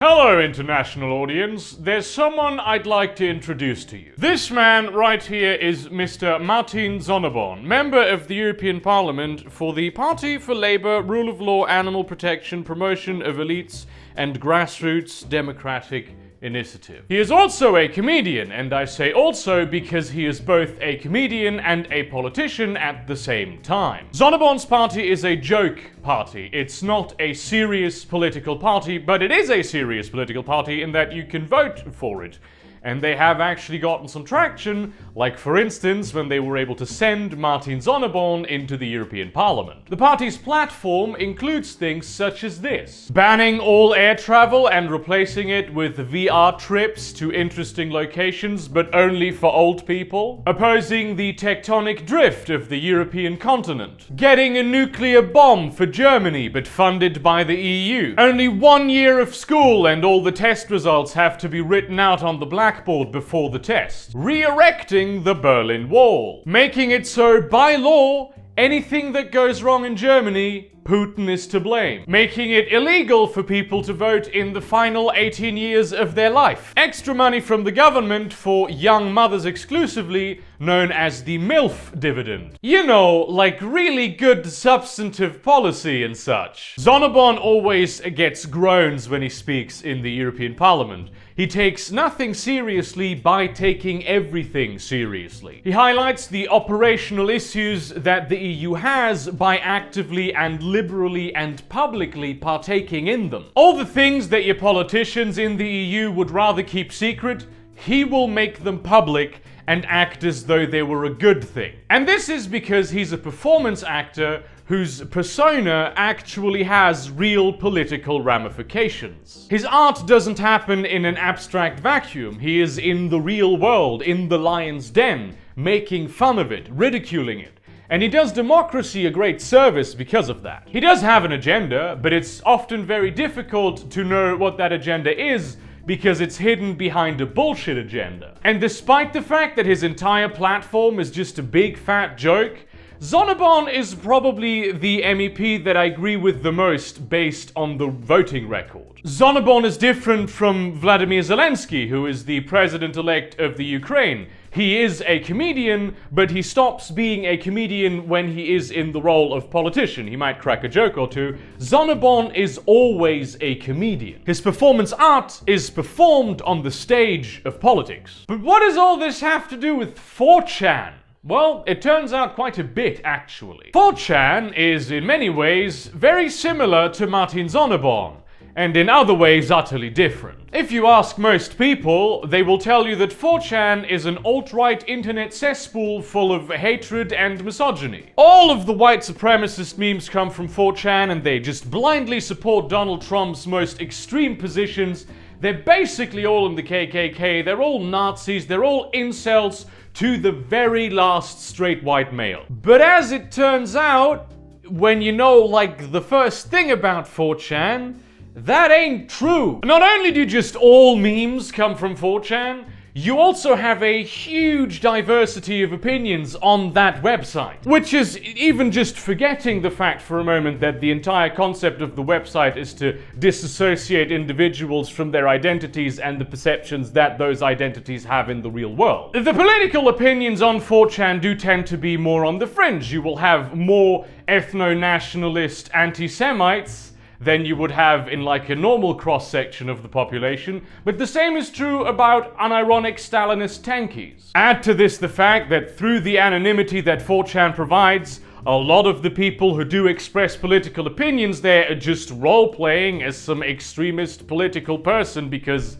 Hello, international audience. There's someone I'd like to introduce to you. This man right here is Mr. Martin Sonneborn, member of the European Parliament for the Party for Labour, Rule of Law, Animal Protection, Promotion of Elites, and Grassroots Democratic Initiative. He is also a comedian, and I say also because he is both a comedian and a politician at the same time. Sonneborn's party is a joke party. It's not a serious political party, but it is a serious political party in that you can vote for it. And they have actually gotten some traction, like for instance when they were able to send Martin Sonneborn into the European Parliament. The party's platform includes things such as this: banning all air travel and replacing it with VR trips to interesting locations, but only for old people; opposing the tectonic drift of the European continent; getting a nuclear bomb for Germany, but funded by the EU; only 1 year of school and all the test results have to be written out on the blackboard before the test; re-erecting the Berlin Wall; making it so by law anything that goes wrong in Germany, Putin is to blame; making it illegal for people to vote in the final 18 years of their life; extra money from the government for young mothers exclusively, known as the MILF dividend. You know, like really good substantive policy and such. Sonneborn always gets groans when he speaks in the European Parliament. He takes nothing seriously by taking everything seriously. He highlights the operational issues that the EU has by actively and liberally and publicly partaking in them. All the things that your politicians in the EU would rather keep secret, he will make them public and act as though they were a good thing. And this is because he's a performance actor whose persona actually has real political ramifications. His art doesn't happen in an abstract vacuum. He is in the real world, in the lion's den, making fun of it, ridiculing it. And he does democracy a great service because of that. He does have an agenda, but it's often very difficult to know what that agenda is because it's hidden behind a bullshit agenda. And despite the fact that his entire platform is just a big fat joke, Sonneborn is probably the MEP that I agree with the most based on the voting record. Sonneborn is different from Vladimir Zelensky, who is the president-elect of the Ukraine. He is a comedian, but he stops being a comedian when he is in the role of politician. He might crack a joke or two. Sonneborn is always a comedian. His performance art is performed on the stage of politics. But what does all this have to do with 4chan? Well, it turns out quite a bit, actually. 4chan is, in many ways, very similar to Martin Sonneborn, and in other ways utterly different. If you ask most people, they will tell you that 4chan is an alt-right internet cesspool full of hatred and misogyny. All of the white supremacist memes come from 4chan, and they just blindly support Donald Trump's most extreme positions. They're basically all in the KKK, they're all Nazis, they're all incels, to the very last straight white male. But as it turns out, when you know like the first thing about 4chan, that ain't true. Not only do just all memes come from 4chan, you also have a huge diversity of opinions on that website. Which is even just forgetting the fact for a moment that the entire concept of the website is to disassociate individuals from their identities and the perceptions that those identities have in the real world. The political opinions on 4chan do tend to be more on the fringe. You will have more ethno-nationalist anti-Semites than you would have in like a normal cross-section of the population, but the same is true about unironic Stalinist tankies. Add to this the fact that through the anonymity that 4chan provides, a lot of the people who do express political opinions there are just role-playing as some extremist political person because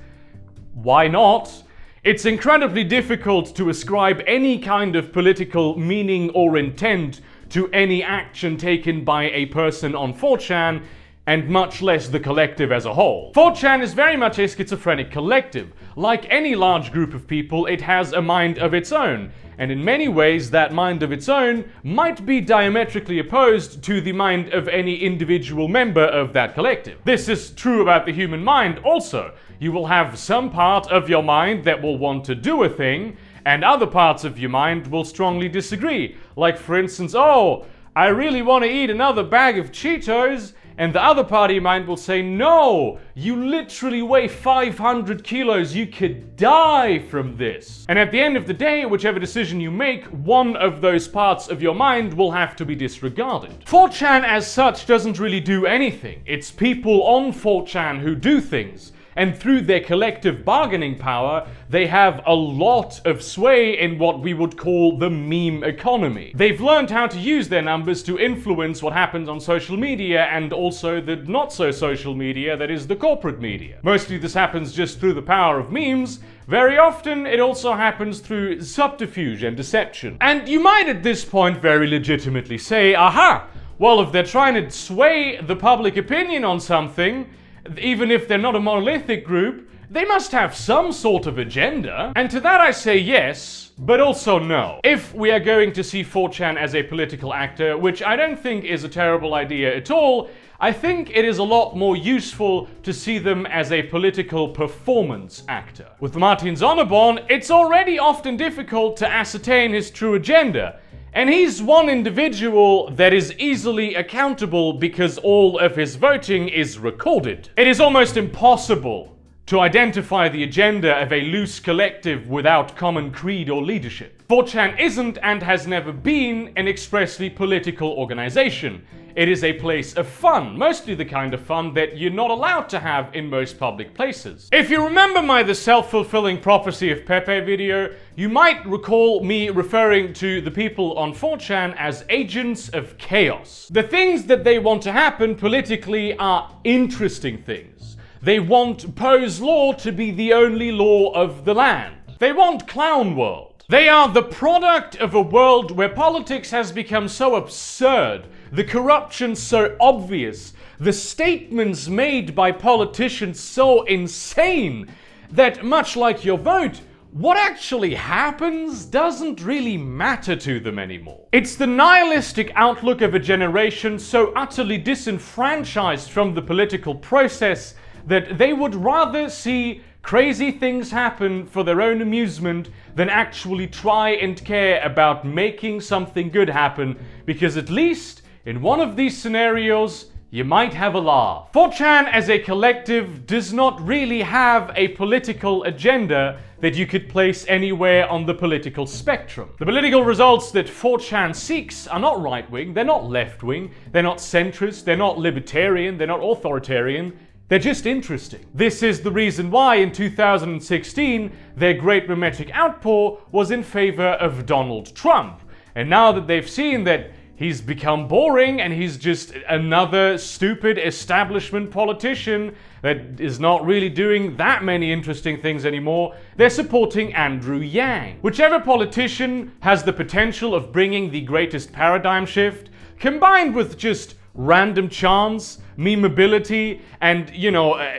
why not? It's incredibly difficult to ascribe any kind of political meaning or intent to any action taken by a person on 4chan, and much less the collective as a whole. 4chan is very much a schizophrenic collective. Like any large group of people, it has a mind of its own, and in many ways that mind of its own might be diametrically opposed to the mind of any individual member of that collective. This is true about the human mind also. You will have some part of your mind that will want to do a thing, and other parts of your mind will strongly disagree. Like for instance, oh, I really want to eat another bag of Cheetos, and the other party mind will say, no, you literally weigh 500 kilos, you could die from this. And at the end of the day, whichever decision you make, one of those parts of your mind will have to be disregarded. 4chan as such doesn't really do anything. It's people on 4chan who do things. And through their collective bargaining power, they have a lot of sway in what we would call the meme economy. They've learned how to use their numbers to influence what happens on social media and also the not so social media that is the corporate media. Mostly this happens just through the power of memes. Very often it also happens through subterfuge and deception. And you might at this point very legitimately say, aha, well, if they're trying to sway the public opinion on something, even if they're not a monolithic group, they must have some sort of agenda. And to that I say yes, but also no. If we are going to see 4chan as a political actor, which I don't think is a terrible idea at all, I think it is a lot more useful to see them as a political performance actor. With Martin Sonneborn, it's already often difficult to ascertain his true agenda. And he's one individual that is easily accountable because all of his voting is recorded. It is almost impossible to identify the agenda of a loose collective without common creed or leadership. 4chan isn't and has never been an expressly political organization. It is a place of fun, mostly the kind of fun that you're not allowed to have in most public places. If you remember my The Self-Fulfilling Prophecy of Pepe video, you might recall me referring to the people on 4chan as agents of chaos. The things that they want to happen politically are interesting things. They want Poe's law to be the only law of the land. They want Clown World. They are the product of a world where politics has become so absurd, the corruption so obvious, the statements made by politicians so insane, that much like your vote, what actually happens doesn't really matter to them anymore. It's the nihilistic outlook of a generation so utterly disenfranchised from the political process that they would rather see crazy things happen for their own amusement than actually try and care about making something good happen, because at least in one of these scenarios, you might have a laugh. 4chan as a collective does not really have a political agenda that you could place anywhere on the political spectrum. The political results that 4chan seeks are not right-wing, they're not left-wing, they're not centrist, they're not libertarian, they're not authoritarian. They're just interesting. This is the reason why in 2016 their great mimetic outpour was in favor of Donald Trump. And now that they've seen that he's become boring and he's just another stupid establishment politician that is not really doing that many interesting things anymore, they're supporting Andrew Yang. Whichever politician has the potential of bringing the greatest paradigm shift, combined with just random chance, memeability, and,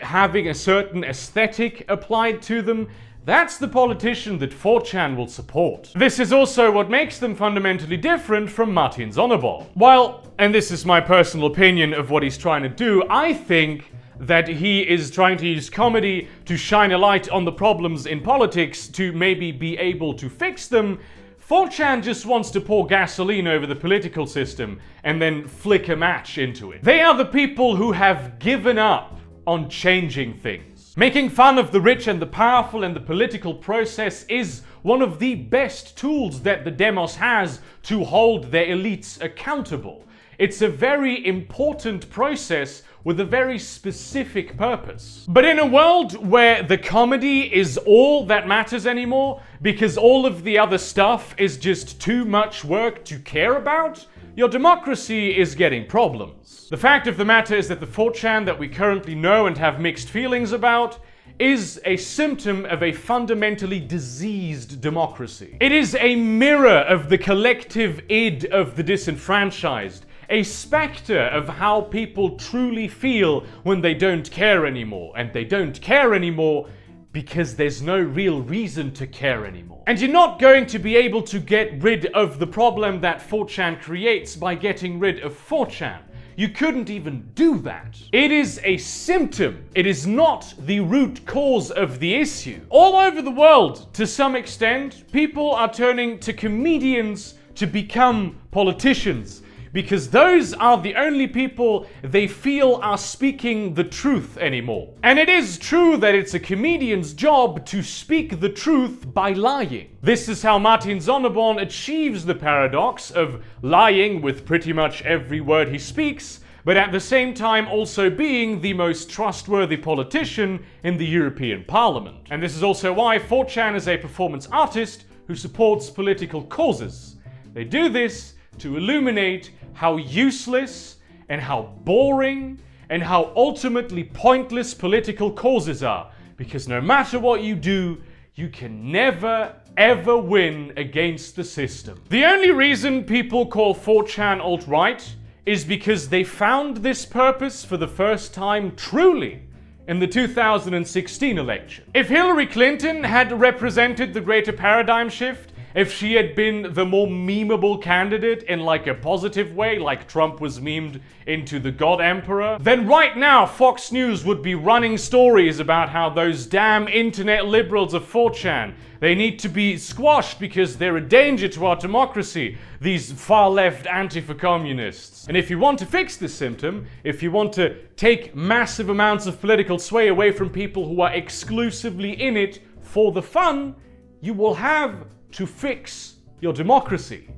having a certain aesthetic applied to them, that's the politician that 4chan will support. This is also what makes them fundamentally different from Martin Sonneborn. While, and this is my personal opinion of what he's trying to do, I think that he is trying to use comedy to shine a light on the problems in politics to maybe be able to fix them. 4chan just wants to pour gasoline over the political system and then flick a match into it. They are the people who have given up on changing things. Making fun of the rich and the powerful and the political process is one of the best tools that the demos has to hold their elites accountable. It's a very important process with a very specific purpose. But in a world where the comedy is all that matters anymore, because all of the other stuff is just too much work to care about, your democracy is getting problems. The fact of the matter is that the 4chan that we currently know and have mixed feelings about is a symptom of a fundamentally diseased democracy. It is a mirror of the collective id of the disenfranchised, a specter of how people truly feel when they don't care anymore. And they don't care anymore because there's no real reason to care anymore. And you're not going to be able to get rid of the problem that 4chan creates by getting rid of 4chan. You couldn't even do that. It is a symptom. It is not the root cause of the issue. All over the world, to some extent, people are turning to comedians to become politicians. because those are the only people they feel are speaking the truth anymore. And it is true that it's a comedian's job to speak the truth by lying. This is how Martin Sonneborn achieves the paradox of lying with pretty much every word he speaks, but at the same time also being the most trustworthy politician in the European Parliament. And this is also why 4chan is a performance artist who supports political causes. They do this to illuminate how useless and how boring and how ultimately pointless political causes are. Because no matter what you do, you can never ever win against the system. The only reason people call 4chan alt-right is because they found this purpose for the first time truly in the 2016 election. If Hillary Clinton had represented the greater paradigm shift, if she had been the more memeable candidate in like a positive way, like Trump was memed into the God Emperor, then right now Fox News would be running stories about how those damn internet liberals of 4chan, they need to be squashed because they're a danger to our democracy, these far-left antifa-communists. And if you want to fix this symptom, if you want to take massive amounts of political sway away from people who are exclusively in it for the fun, you will have to fix your democracy.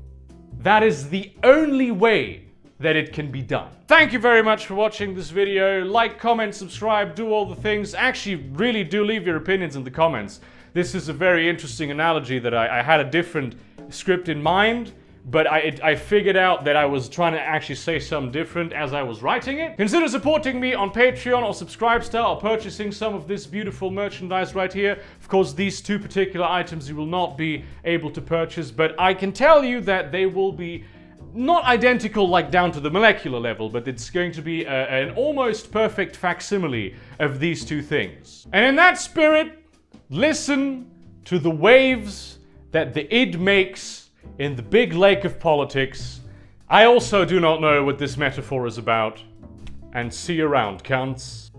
That is the only way that it can be done. Thank you very much for watching this video. Like, comment, subscribe, do all the things. Actually, really do leave your opinions in the comments. This is a very interesting analogy that I had a different script in mind, but I figured out that I was trying to actually say something different as I was writing it. Consider supporting me on Patreon or Subscribestar or purchasing some of this beautiful merchandise right here. Of course, these two particular items you will not be able to purchase, but I can tell you that they will be not identical like down to the molecular level, but it's going to be an almost perfect facsimile of these two things. And in that spirit, listen to the waves that the id makes in the big lake of politics. I also do not know what this metaphor is about. And see you around, cunts.